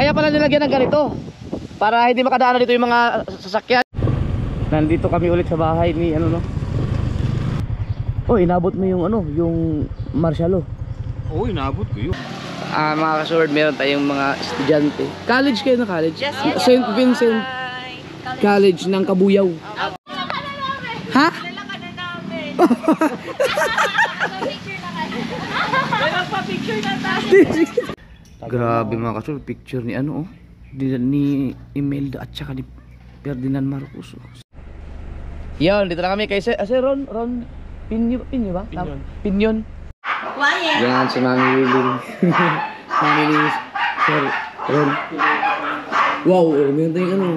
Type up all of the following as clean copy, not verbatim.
Kaya pala nilagyan ng ganito para hindi makadaanan dito yung mga sasakyan. Nandito kami ulit sa bahay ni ano no. Oh, inabot mo yung ano, yung marshalo. Oo, inabot ko yun. Mga ka-sword, meron tayong mga estudyante. College kayo na college? Yes, St. Vincent College ng Kabuyaw. Ha? Nagpa-picture na tayo. Grabe mga ka-sword, picture ni ano oh. Ni Imelda at saka ni Ferdinand Marcos. Yan, dito na kami kay Sir Ron Pinyo ba? Pinyon. Quiet. Yan si Mami Willing. Mami ni Sir Ron. Wow, meron tayong ano.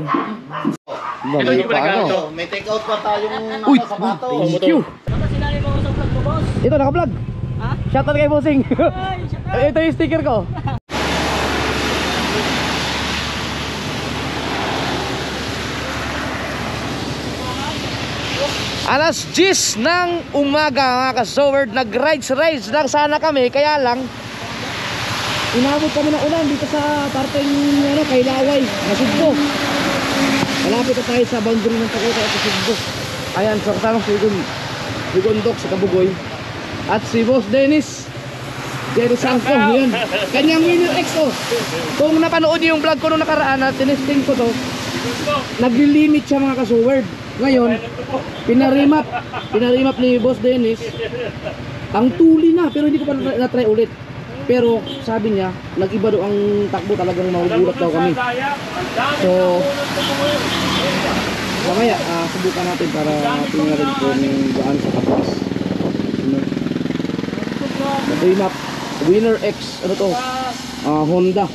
Bagay pa ano. May take out pa tayong Uy, thank you. Ito, naka-vlog. Ha? Shoutout kay Bossing. Ito yung sticker ko. Alas 10 ng umaga mga ka-sword, nag-rides lang sana kami, kaya lang inabot kami ng ulan dito sa parteng ano, Kailaway, Nasugbo. Malapit na tayo sa boundary ng Tagutay at Nasugbo. Ayan, so kasama si Gundok sa Kabugoy at si Boss Dennis Sangko, yun. Kanyang Winner X oh. Kung napanood niyo yung vlog ko nung nakaraan na tinesting ko to, nagli-limit siya mga ka-sword. Ngayon, pinarimap ni Boss Dennis ang tuli na, pero hindi ko pa na-try ulit. Pero sabi niya, nag-iba daw ang takbo, talagang magugulat daw kami. So mamaya, subukan natin para tingnan natin kung gaan sa tapas. Nag-remap Winner X, ano to? Honda.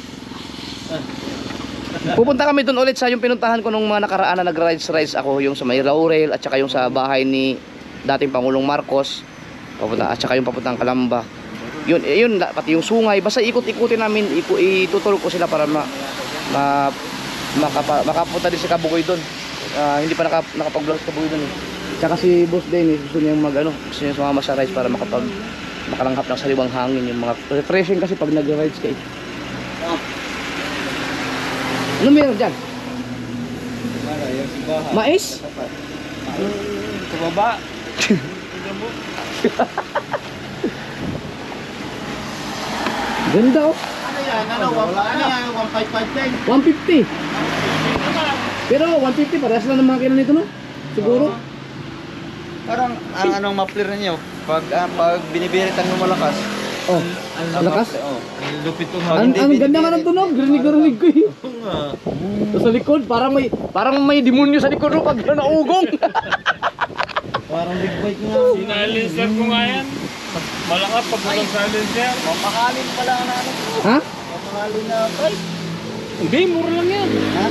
Pupunta kami doon ulit sa yung pinuntahan ko nung mga nakaraan na nag-rides ako, yung sa may Laurel at saka yung sa bahay ni dating Pangulong Marcos. Papunta, at saka yung papuntang Calamba. Yun, pati yung sungay, basta ikot-ikutin namin, ituturo ko sila para makapunta din sa Kabugoy doon. Hindi pa nakapag-vlog sa Kabugoy doon. Tsaka si Boss Dennis, gusto niya gusto niya sumama sa rides para makalanghap ng sariwang hangin, yung mga refreshing kasi pag nag-rides kayo. Ano meron dyan? Mais? Sa baba. Ganda oh. Ano yan? Ano yan? 155 150. Pero 150 parehas lang ng makina nito no? Siguro. Parang anong mapler ninyo? Pag binibiritan mo malakas. Oh, lakas? Ang lupit ng Ang ganda nga ng tunog, rinig ko eh. Sa likod, parang may demonyo sa likod no, pag naugong. Parang big bike nga. Silencer ko nga yan. Malakas pag walang silencer. Mamahalin pala ang ano. Ha? Mamahalin na bike. Hindi, mura lang yan. Ha?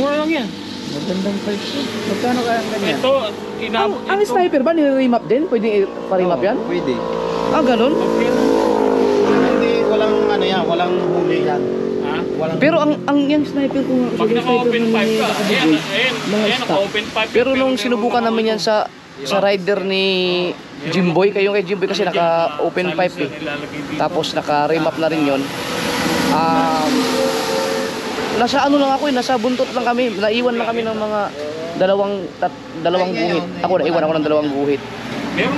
Mura lang yan. Magandang bike. Magkano kaya ang ganyan? Ito, inabot Ang sniper ba, nire-remap din? Pwede pa-remap yan? Pwede. Ganun? Hindi, walang ano yan, walang huli yan. Ha? Walang Pero ang yung sniper ko nga, Pag naka-open pipe ka, ayan, mga stock. naka-open pipe. Pero nung sinubukan namin yan sa rider ni Jimboy, kayo kay Jimboy kasi naka-open pipe eh. Tapos naka-remap na rin yun. Nasa ano lang ako eh, nasa buntot lang kami. Naiwan lang kami ng mga dalawang guhit. Naiwan ako ng dalawang guhit.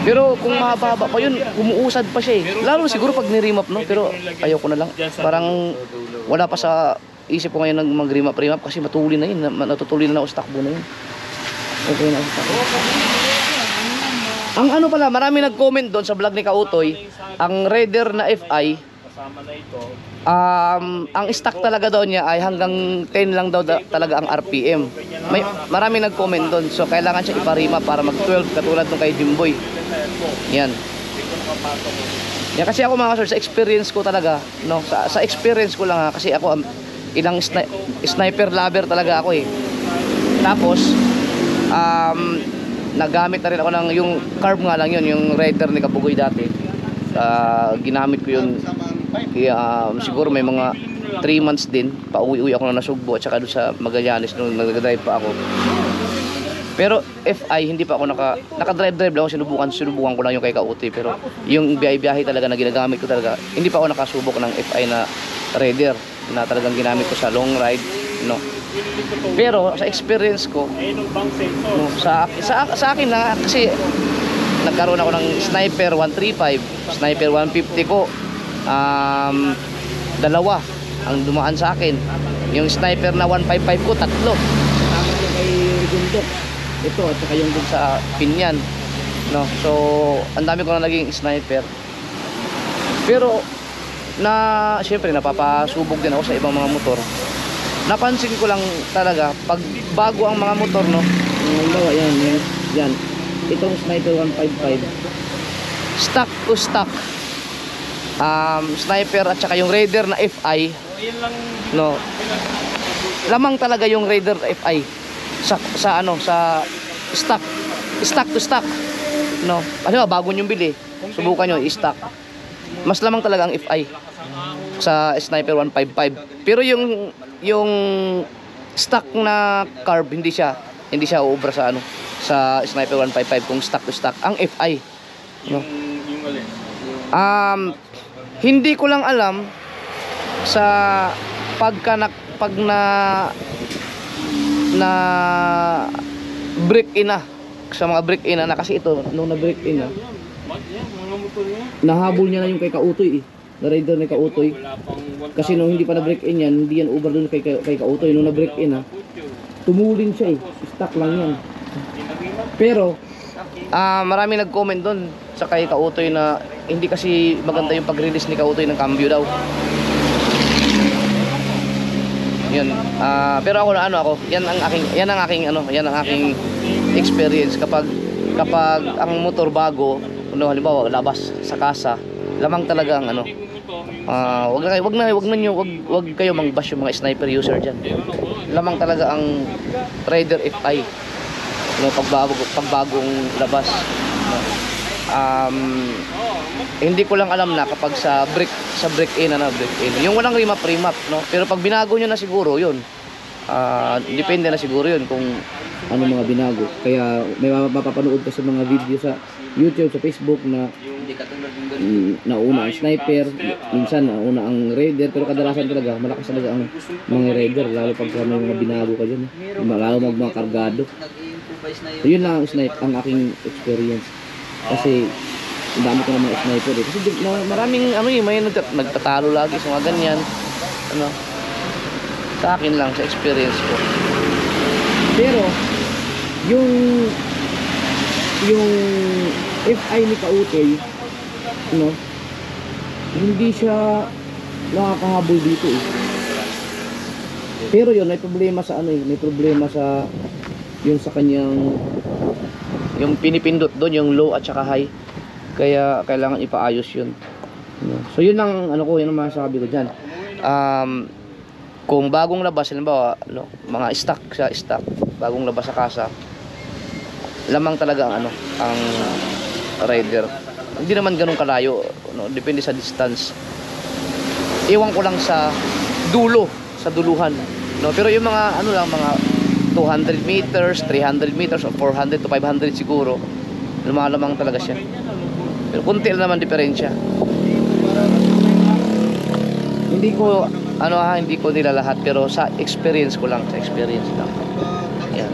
Pero kung mahaba pa yun, umuusad pa siya eh. Lalo siguro pag ni-remap no, pero ayoko na lang. Parang wala pa sa isip ko ngayon ng mag-remap kasi matuli na yun, natutuloy na ako sa takbo na yun. Okay na ako sa takbo. Ang ano pala, marami nag-comment doon sa vlog ni Kautoy, ang Raider na FI, ang stock talaga daw niya ay hanggang 10 lang daw talaga ang RPM. Marami nag-comment doon, so kailangan siya iparima para mag-12 katulad nung kay Jimboy. Yan. Yan kasi ako mga kasor, sa experience ko talaga, no, sa experience ko lang ha, kasi ako ilang sniper lover talaga ako eh. Tapos nagamit na rin ako ng yung carb nga lang yun, yung Raider ni Kabugoy dati. Ginamit ko yun siguro may mga 3 months din. Pauwi-uwi ako na Nasugbo at saka doon sa Magallanes nung nag-drive pa ako. Pero FI hindi pa ako naka-drive lang ako, sinubukan ko lang yung kay Kautoy, pero yung biyahe talaga na ginagamit ko talaga, hindi pa ako nakasubok ng FI na Raider. na talagang ginamit ko sa long ride, no. Pero sa experience ko, Eh, nung bang sensor. no, sa akin na kasi nagkaroon ako ng Sniper 135, Sniper 150 ko. Dalawa ang dumaan sa akin. Yung Sniper na 155 ko, tatlo. Tama yung kay Gundok. Ito at saka yung dun sa Pinyan. No, so ang dami ko na naging sniper. Pero syempre napapasubok din ako sa ibang mga motor. Napansin ko lang talaga pag bago ang mga motor, no. Halimbawa yan. Itong Sniper 155. Stock to stock. Sniper at saka yung Raider na FI, Yan lang. no. Lamang talaga yung Raider FI sa stock to stock. No. Ano ba bago nyo bili? Subukan nyo i-stock. Mas lamang talaga ang FI sa Sniper 155. Pero yung stock na carb hindi siya uubra sa sa Sniper 155 kung stock to stock ang FI. No. Yung alin. Hindi ko lang alam sa pag na break in na sa mga break in na kasi ito nung na break in na Yan, mga motor niya. nahabol niya na yung kay Kautoy na rider ni Kautoy Wala pang 1,000. kasi nung hindi pa na break in yan hindi yan over doon kay Kautoy nung na break in na tumulin siya stock lang yan. Pero marami nag-comment doon sa kay Kautoy na hindi kasi maganda yung pag-release ni Kautoy ng cambio daw. Yun. Pero ako yan ang aking experience kapag ang motor bago, halimbawa labas sa kasa, lamang talaga ang wag kayo mang-bash yung mga sniper user diyan. Lamang talaga ang Raider FI. No, pagbagong labas. No. Hindi ko lang alam na kapag sa break in yung walang remap, no. Pero pag binago nyo na siguro yun, depende na siguro yun kung ano mga binago. Kaya may mapapanood ka sa mga video sa YouTube, sa Facebook na Hindi katulad ng ganun. nauna ang sniper, minsan nauna ang raider, pero kadalasan talaga malakas talaga ang mga raider, lalo pag may mga binago ka dyan, lalo mga kargado. Nag-i-improvise na So yun lang ang ang aking experience. Kasi ang dami ko ng mga sniper eh. Kasi maraming may nagtatalo lagi sa mga ganyan. Sa akin lang, sa experience ko. Pero yung FI ni Kautoy, hindi siya nakakahabol dito eh. Pero yun, may problema sa may problema sa yung sa kanyang yung pinipindot doon, yung low at saka high. Kaya kailangan ipaayos yun. So yun ang yun ang masasabi ko diyan. Kung bagong labas, halimbawa, mga stock, bagong labas sa kasa, lamang talaga ang ang rider. Hindi naman ganun kalayo, depende sa distance. Iwan ko lang sa duluhan, Pero yung mga mga 200 meters, 300 meters, or 400 to 500 siguro, lumalamang talaga siya. Pero kunti lang naman diferensya. Hindi ko nila lahat, pero sa experience lang. Yan.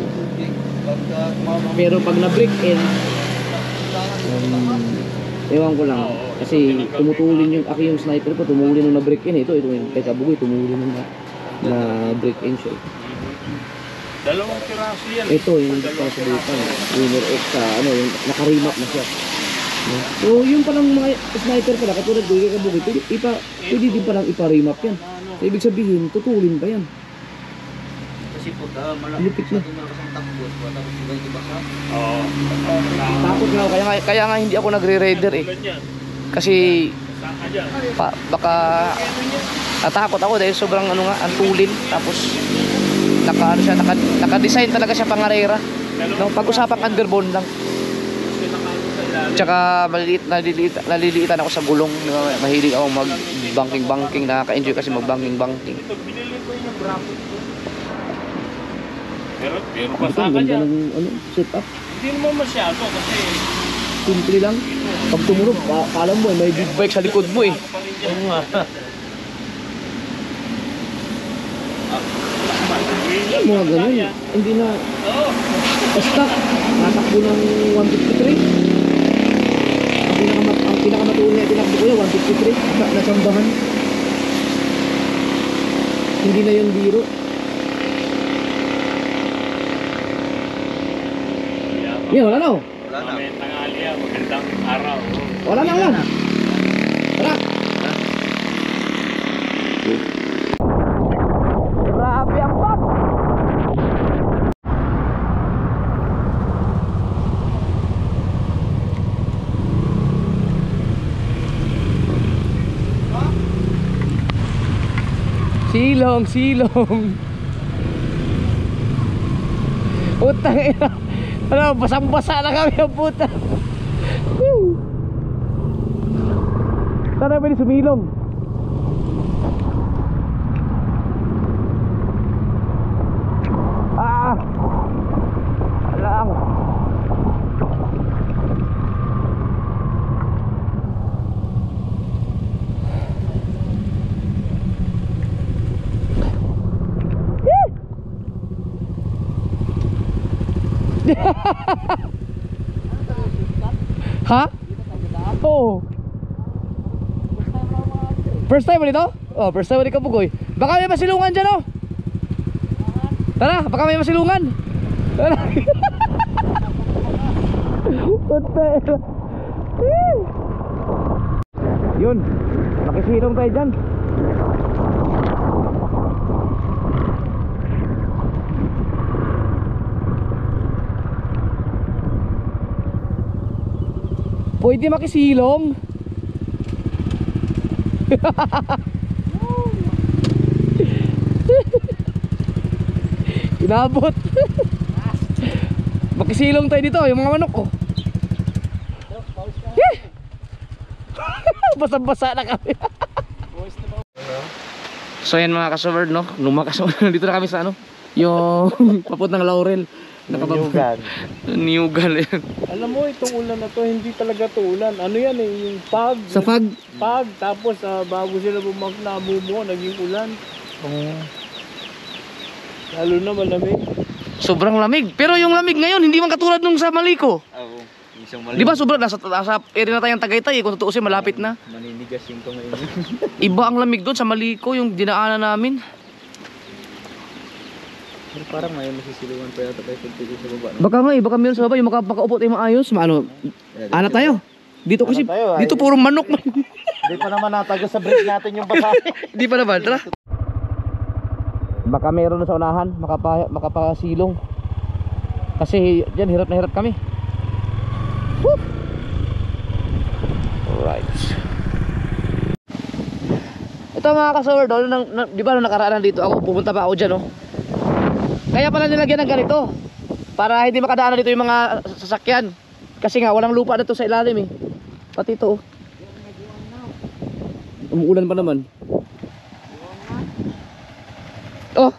Pero pag na-break in, ewan ko lang. Kasi tumutulin yung sniper ko, tumulin nung na-break in. Ito yung kay Kabugoy, tumulin nung na-break in siya. Dalawang piraso yan. Ito yung pasubukan. Winner X sa yung naka-remap na siya. So yung palang mga sniper pala, katulad ko, kay Kabugoy, pwede din palang ipa-remap yan. So, ibig sabihin, tutulin pa yan. Kasi po, Lupit na. malakas ang takbo. Tapos yung ganito baka. Oo. Takot nga ako, kaya nga hindi ako nagre-raider eh. Tulad yan. Kasi Saka dyan. baka natakot ako dahil sobrang ang tulin. Tapos naka-design talaga siya pangarera. Pag-usapang underbone lang. Tsaka naliliitan ako sa gulong. Mahilig ako mag-banking. Nakaka-enjoy kasi mag-banking. Ito, binili ko yung bracket ko. Pero Ito, basta ka ganda dyan. ng setup. Hindi naman masyado kasi Simple lang. Pag tumunog, kala mo may big bike sa likod mo eh. Oo nga. Yung mga ganun, hindi na stock. Natakbo ng 153. Ang pinakamatuloy na tinakbo ko yun, 153. Nasambahan. Hindi na yung biro. Yan, wala na oh. Wala na. May tangali yan, magandang araw. Wala na ulan. Tara. Grabe ang pag. Silong, silong. Utang ina. Ano, basang-basa na kami ang puta. Woo! Sana pwede sumilong. Ah! Alang. Ha? Oo. First time mo dito? Oh, first time mo dito Kabugoy. Baka may masilungan dyan oh. Tara, baka may masilungan. Tara. Puta. Yun. Makisilong tayo dyan. Pwede makisilong. Inabot. Makisilong tayo dito, yung mga manok oh. Basa-basa na kami. So yan mga kasubard no, lumakas dito na kami sa ano, yung paput ng Laurel. Niyugan. Niyugan yan. Alam mo, itong ulan na to, hindi talaga to ulan. Ano yan eh, yung pag. Sa fog. Pag, tapos bago sila bumagnamumo, naging ulan. Lalo na malamig. Sobrang lamig. Pero yung lamig ngayon, hindi man katulad nung sa Maliko. Oo. Isang Di ba sobrang nasa area na tayong Tagaytay, kung tutuusin malapit na. maninigas yung kamay mo. Iba ang lamig doon sa Maliko, yung dinaanan namin. Parang may masisilungan pa yata tayo pagpili sa baba. Baka nga baka meron sa baba yung makaupo tayo maayos, maano. Ana tayo. Dito kasi tayo, ay. dito puro manok. Hindi pa naman natago sa break natin yung basahe. Di pa naman, tara. Baka meron na sa unahan, makapasilong. Kasi diyan hirap na hirap kami. Woo! Alright. Ito mga kasaward, di ba nung nakaraan dito ako, pumunta pa ako dyan oh. Kaya pala nilagyan ng ganito para hindi makadaanan dito yung mga sasakyan. Kasi nga walang lupa na to sa ilalim eh. Pati ito oh. Umuulan pa naman. Oh.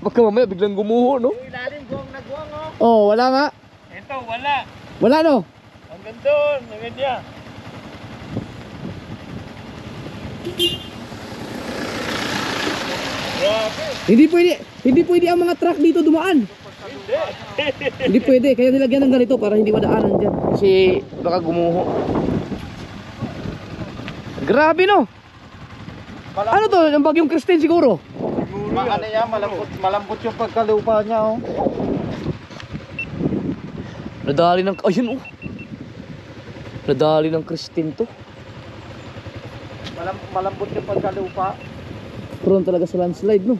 Baka mamaya biglang gumuho no. Yung ilalim, guwang na guwang Oh, oh. wala nga. Ito, wala. Wala no. Hanggang doon, hanggang diyan. Grabe. Hindi pwede ang mga truck dito dumaan. Hindi pwede, kaya nilagyan ng ganito para hindi madaanan diyan. Kasi baka gumuho. Grabe no. Ano to? Yung bagyong Christine siguro. Ano yan, malambot yung pagkalupa niya oh. Nadali ng ayun oh. Nadali ng Christine to. Malambot yung pagkalupa. Prone talaga sa landslide no.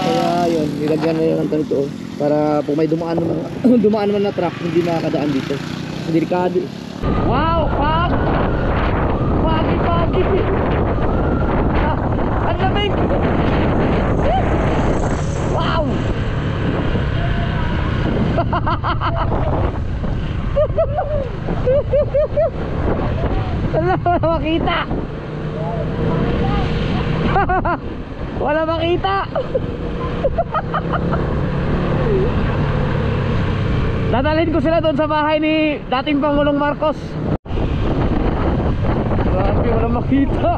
Kaya yun, nilagyan na yun ng ganito oh. Para kung may dumaan naman na truck, hindi makakadaan dito. Delikado. Wow, fog! Foggy. Ang lamig! Wow! Wala makita! Wala makita! Dadalhin ko sila doon sa bahay ni dating Pangulong Marcos. Grabe. makita.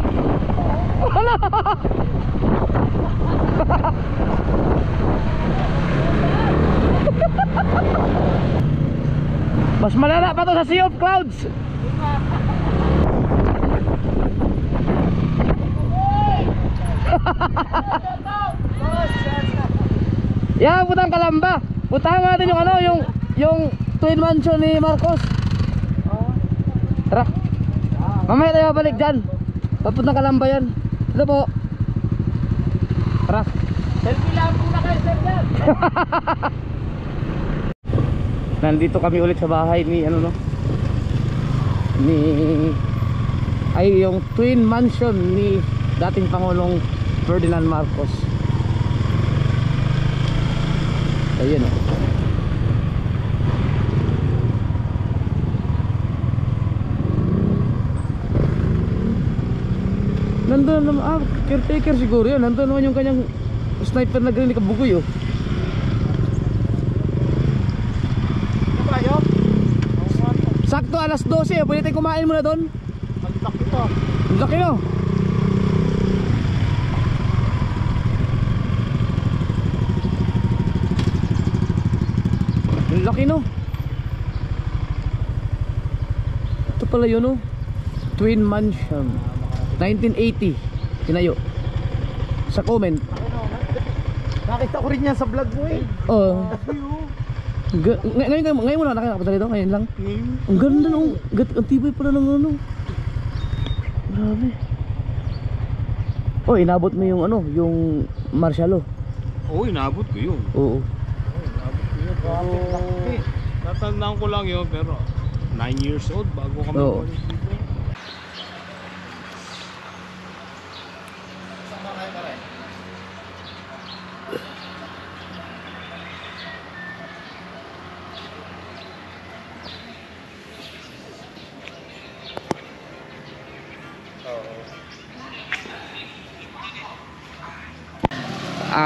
Wala. Mas malala pa to sa Sea of Clouds. Yeah, putang Kalamba. Putahan natin yung ano, yung twin mansion ni Marcos. Tara. Mamaya tayo balik dyan. Papuntang Kalamba yan. Ito po. Tara. Selfie lang muna kayo, selfie. Nandito kami ulit sa bahay ni ano no. Ni ay yung twin mansion ni dating Pangulong Ferdinand Marcos. Ayun o. Nandun naman, caretaker siguro yun. Nandun naman yung kanyang sniper na green ni Kabugoy o. Sakto alas 12, pwede tayo kumain muna doon. Ang laki to. Ang laki no. Ang laki no. Ito pala yun no. Twin Mansion 1980 tinayo. Sa comment Nakita ko rin yan sa vlog mo eh. oh. Ngayon mo lang nakakapunta dito, ngayon lang. Ang ganda no. Ang tibay pala ng ano. Grabe. Oh, inabot mo yung ano, yung Marshalo. Oo, inabot ko yun. Oo. Natandaan ko lang yun, pero 9 years old bago kami Oo. umalis dito.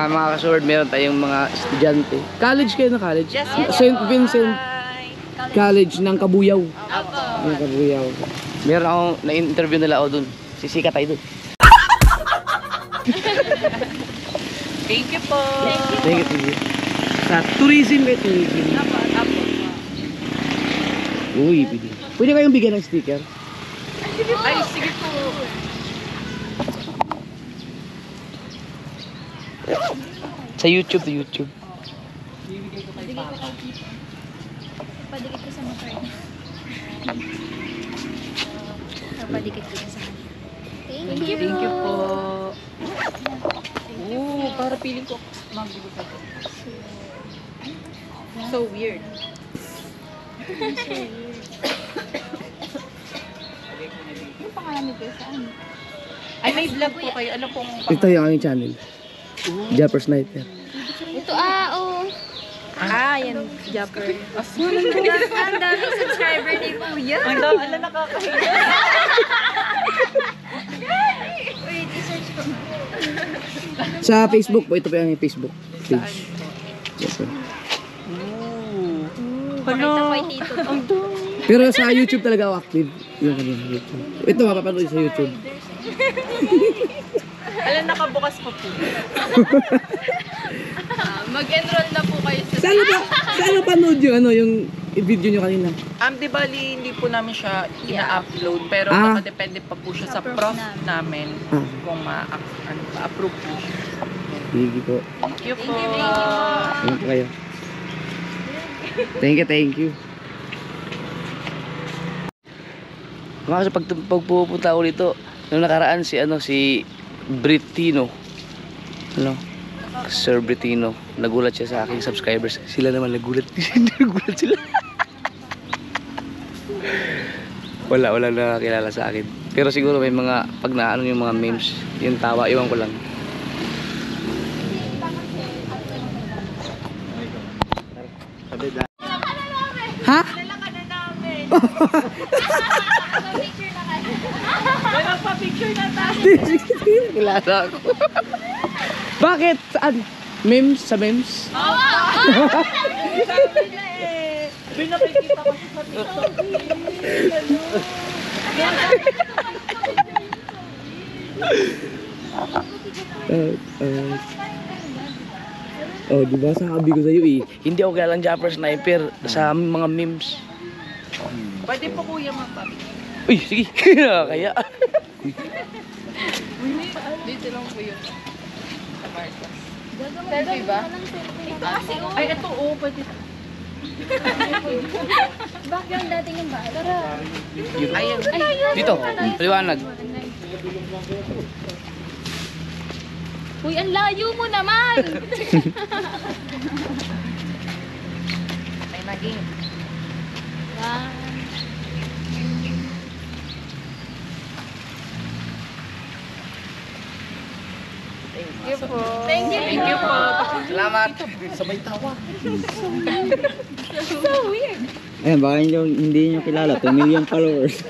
Mga kasword, meron tayong mga estudyante. College kayo na college? Yes, St. Vincent Hi. College ng Kabuyaw. Apo. Ng Kabuyaw. Meron akong na-interview nila ako dun. Sisika tayo dun. Thank you po. Thank you. Sa tourism kayo, tourism. Apo. Uy, pwede kayong bigyan ng sticker? Ay, sige po. Sa YouTube, sa YouTube. Padikit ko sa motor niya. Padikit ko sa kanya. Thank you. Thank you po. Oo, para feeling ko magugulat ako. So weird. Ano pangalan nito saan? Ay, may vlog po kayo. Ano pong Ito yung aming channel. Japper Sniper. Ito, oo. yan. Japper. Ang daming subscriber ni Kuya. Ang dami, ala nakakahiya. Wait, i-search ko. Sa Facebook po, ito po yung aming Facebook page. Yes, sir. Pakita ko kay Tito. Pero sa YouTube talaga ako active. Yung kanina YouTube. Ito, mapapanood sa YouTube. Ala, nakabukas pa po. Mag-enroll na po kayo sa... Saan panood yung ano, yung video nyo kanina? Di bali, hindi po namin siya ina-upload. Pero nakadepende pa po siya sa prof namin. Kung ma-approve po siya. Sige po. Thank you po. Ano po kayo? Thank you. Mga kasi pagpupunta ako dito, nung nakaraan si Britino. Sir Britino. Nagulat siya sa aking subscribers. Sila naman nagulat. Nagulat sila. Wala nakakilala sa akin. Pero siguro may mga, pag naano yung mga memes, yung tawa, iwan ko lang. Ha? May magpa-picture na tayo. Kilala ako. Bakit? Saan? Memes? Sa memes? Pinapikita ko sa TikTok. Oh, di ba sabi ko sa'yo eh, hindi ako kilalang Japper Sniper sa mga memes. Pwede po kuya mapabi. Uy, sige. Kaya. Dito lang po yun. Sa Marcos. Gagawin Selfie ba? ka ng selfie. Ito kasi Ay, ito oh, pwede. background natin yung bahay. Tara. Ayun. Dito, liwanag. Uy, ang layo mo naman! Ay, naging. Thank you po. Thank you po. Salamat. So weird. Ayun, baka hindi nyo kilala, 2 million followers.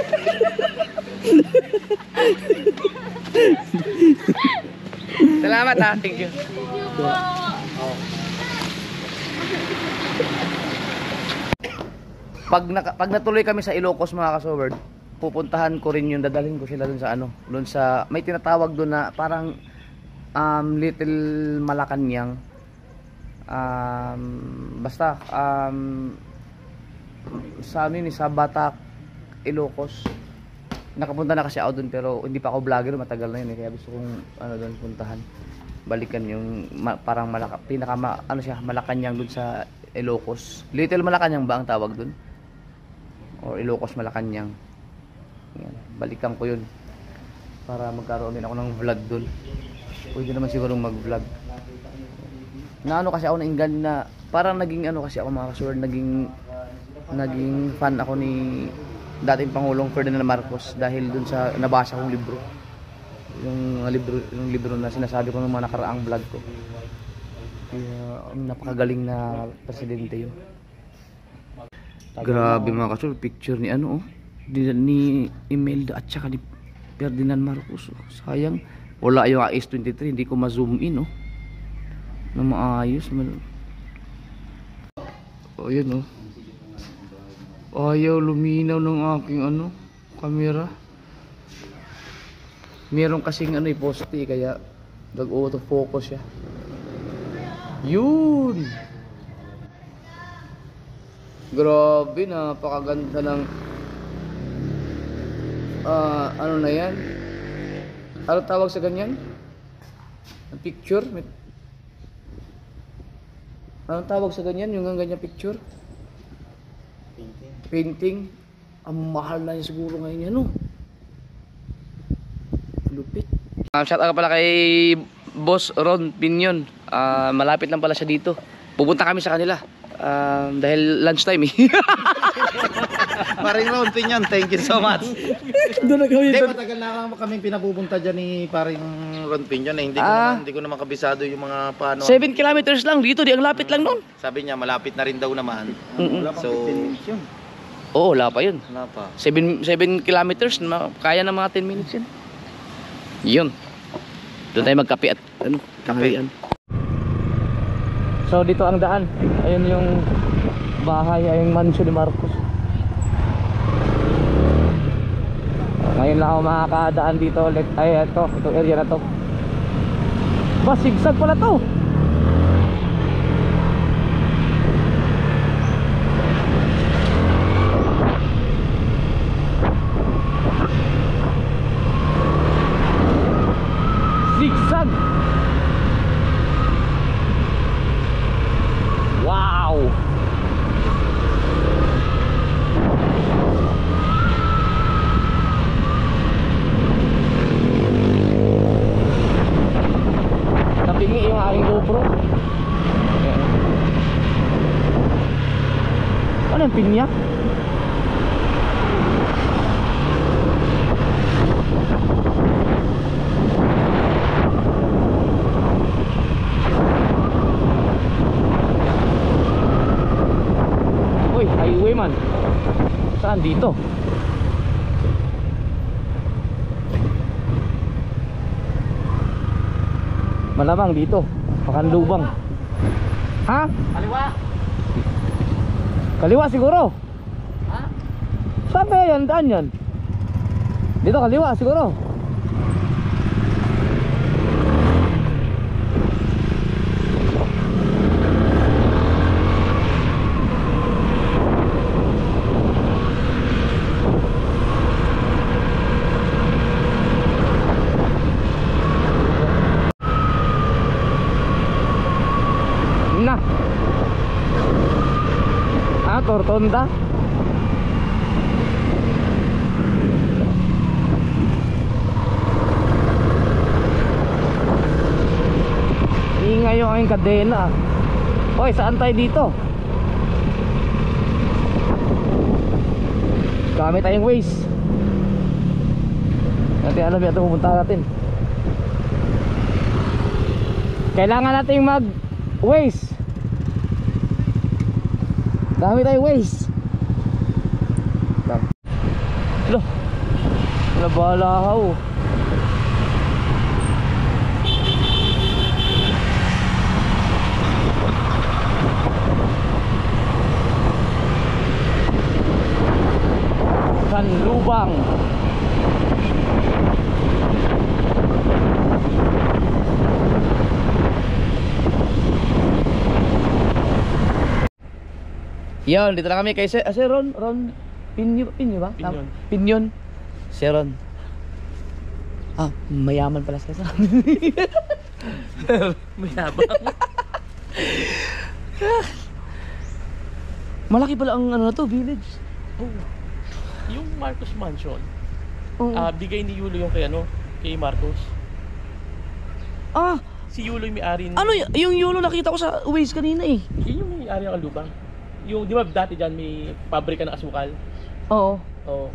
Salamat ha, thank you. Pag natuloy kami sa Ilocos mga kasoberd, pupuntahan ko rin yung dadalhin ko sila dun sa ano, dun sa may tinatawag dun na parang Little Malacanang. Basta sa ano yun, sa Batak, Ilocos. Nakapunta na kasi ako dun pero hindi pa ako vlogger, matagal na yun eh, kaya gusto kong ano dun puntahan. Balikan yung parang ano siya, Malacanang dun sa Ilocos. Little Malacanang ba ang tawag dun? Or Ilocos Malacanang. Yan, balikan ko yun para magkaroon din ako ng vlog dun. Pwede naman siguro mag-vlog. Na ano kasi ako nainggan na parang naging ano kasi ako mga kasuward, naging fan ako ni dating Pangulong Ferdinand Marcos dahil dun sa nabasa kong libro. Yung libro na sinasabi ko ng mga nakaraang vlog ko. Kaya napakagaling na presidente yun. Grabe mga kasul, picture ni ano oh, ni Imelda at saka ni Ferdinand Marcos oh. Sayang wala yung S23, hindi ko ma-zoom in oh na maayos. Oh yun oh, ayaw luminaw ng aking ano camera. Meron kasing ano poste kaya nag-auto-focus siya. Yun. Grabe, napakaganda ng ano na yan. Ano tawag sa ganyan? Ang picture? Ano tawag sa ganyan? Yung ganyan picture? Painting. Ang mahal na yun siguro ngayon yan, no? Lupit. Shout out pala kay Boss Ron Pinion. Malapit lang pala siya dito. Pupunta kami sa kanila. Dahil lunchtime eh. Paring Ron Pinion, thank you so much. Doon na kami. Hindi, matagal na kaming pinapupunta dyan ni Paring Ron Pinion eh. Hindi ko naman kabisado yung mga paano. 7 kilometers lang dito, di ang lapit lang nun. Sabi niya, malapit na rin daw naman. So, Oo, wala pa yun. wala pa. 7 kilometers, kaya ng mga 10 minutes yun. Yun. Doon tayo magkape at ano, kapean. So dito ang daan. Ayun yung bahay, ayun mansion ni Marcos. Ngayon lang ako makakadaan dito ulit. Ay, itong area na to. Ba, sigsag pala to. Sigsag. Wow. Napingi yung aking GoPro. Ano yung pinya? Uy, highwayman. Saan dito? Malamang dito, Pakanlubang. Ha? Kaliwa. Kaliwa siguro. Ha? Saan kaya yan? Daan yan? Dito kaliwa siguro. Ronda. Ingay yung aking kadena. Hoy, saan tayo dito? Gamit tayong Waze. Natin alam yung pupunta natin. Kailangan natin mag Waze. Gamit tayong Waze. Loh, nabalahaw. Kanlubang. Yan, dito na kami kay Sir Ron Pinyo ba? Pinyon. Pinyon. Sir Ron. Ah, mayaman pala sa Mayabang. Malaki pala ang ano na to, village. Oh. Yung Marcos Mansion, Oo. bigay ni Yulo yung kay Marcos. Ah, Si Yulo yung may-ari ano yung yulo nakita ko sa Waze kanina eh. Yun yung may-ari ng Kalubang. Yung, di ba dati dyan may pabrika ng asukal? Oo. Oo.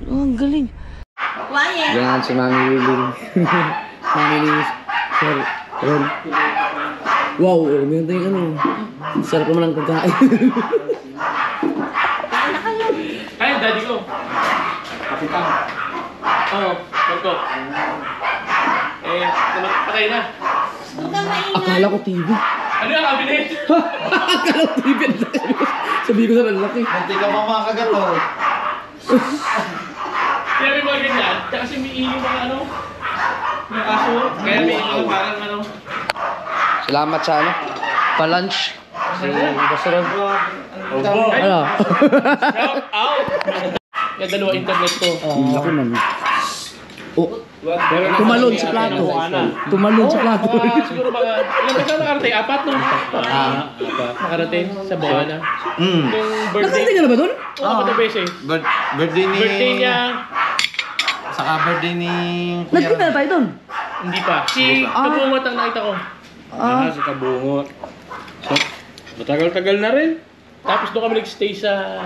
Oh, ang galing. Yan si Mami Willing. Mami ni Sir Ron. Wow, meron tayong ano. Sarap naman ang pagkain. Ay, daddy ko. Kapitan. Oo, Marco. Patay na. Akala ko TV. Ano yung cabinet? Akala ko TV. Sabi ko sa lalaki. Hindi ka mamakagat oh. Kaya may mga ganyan. Kasi may yung mga yung aso. Kaya may parang Salamat sa ano. Pa-lunch. Si Boss Ron. Ano? Shout out! Yung dalawa internet ko. Laki naman. Oh, tumalon sa plato. Tumalon sa plato. Siguro mga, ilang beses na nakarating? 4 no? Nakarating sa Buana. Nung birthday. Nakarating ka na ba doon? Oo, 4 beses. Birthday ni... Birthday niya, Saka birthday ni... Nagkita na tayo doon. hindi pa. Si Kabungot ang nakita ko. Ah, Si Kabungot. So, matagal-tagal na rin. Tapos doon kami nagstay sa,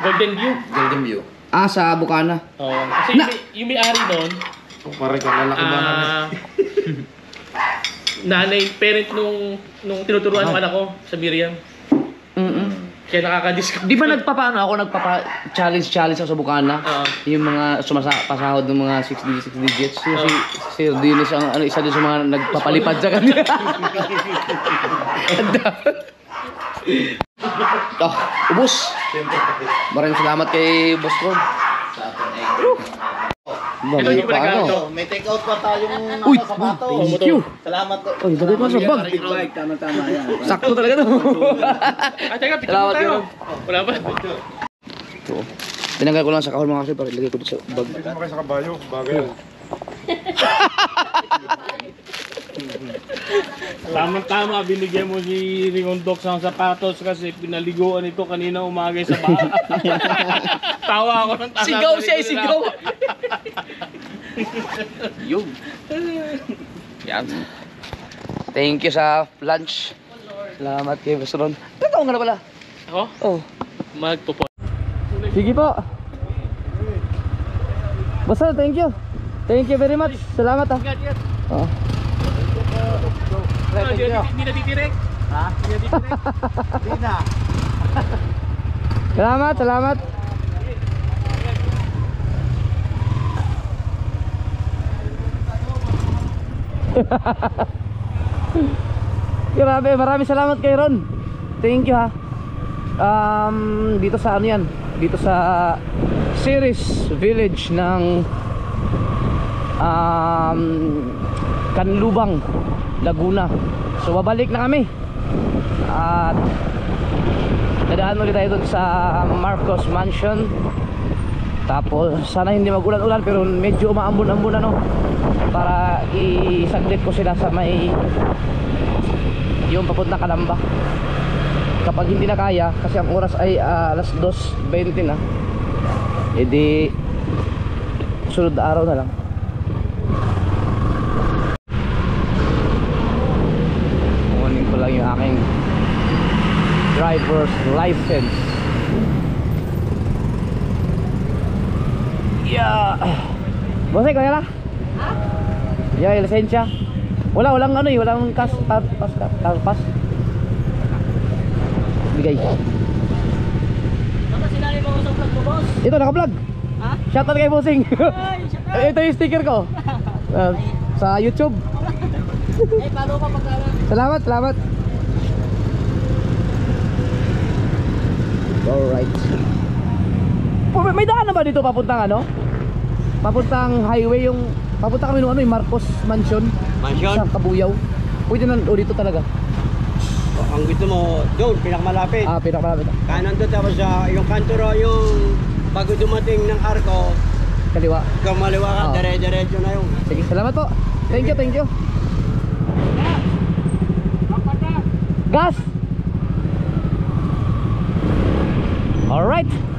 Golden View. Golden View. sa Bukana. Oo. Kasi yung may-ari doon, Pare ka lalaki ba na nanay, parent nung tinuturuan ng anak ko sa Miriam. Kaya nakaka-discount. Di ba nagpapa-challenge ako sa Bukana? Oo. Yung mga pasahod ng mga 6 digits. Yung si Dinis ang isa din sa mga nagpapalipad sa kanya. Ubus. Maraming salamat kay Boss Ron. Ito yung regalo. May take out pa tayong Uy, sapatos. thank you. Salamat po. Uy, lagay mo sa bag. Tama-tama yan. Sakto talaga to. Teka, picture Salamat mo tayo. yun. Wala pa. Ito. Tinanggal ko lang sa kahon mga kasi para ilagay ko dito sa bag. Kayo sa kabayo, bagay. Tama-tama, binigyan mo si Rigondox ng sapatos kasi pinaliguan ito kanina umaga sa bahay. Tawa ako ng tawa. Sigaw siya, sigaw. Yun. Yan. Thank you sa lunch. Salamat kay Boss Ron. Nataon ka na pala. Ako? Oh. Magpupo. Sige po. Boss Ron, thank you. Thank you very much. Salamat ah. Oh. Hindi na titirek. Ha? Hindi na. Salamat, salamat. Grabe, maraming salamat kay Ron. Thank you ha. Dito sa ano yan? Dito sa Ceres Village ng Kanlubang, Laguna. So babalik na kami. At dadaan ulit tayo dun sa Marcos Mansion. Tapos sana hindi magulan-ulan pero medyo umaambon-ambon ano, para isaglit ko sila sa may yung papunta Kalamba. Kapag hindi na kaya, kasi ang oras ay alas 2:20 na, edi sunod na araw na lang. Kunin ko lang yung aking driver's license. Yeah. Bossy, kaya na? Yeah, yung lisensya. Walang ano eh, walang pass. Bigay. Ito, naka-vlog. Ha? Shoutout kay Bossing. Ito yung sticker ko. Sa YouTube. Follow ka Salamat. Alright. May daan na ba dito papuntang ano? Papuntang highway yung... Papunta kami nung ano yung Marcos Mansion. Sa Kabuyaw. Pwede na dito talaga. Ang gusto mo, doon, pinakamalapit. Pinakamalapit. Kanan doon, tapos yung kanturo, yung bago dumating ng arko, Kaliwa. kamaliwa ka, dire-diretso na yung. Sige, salamat po. Thank you. Gas! Alright.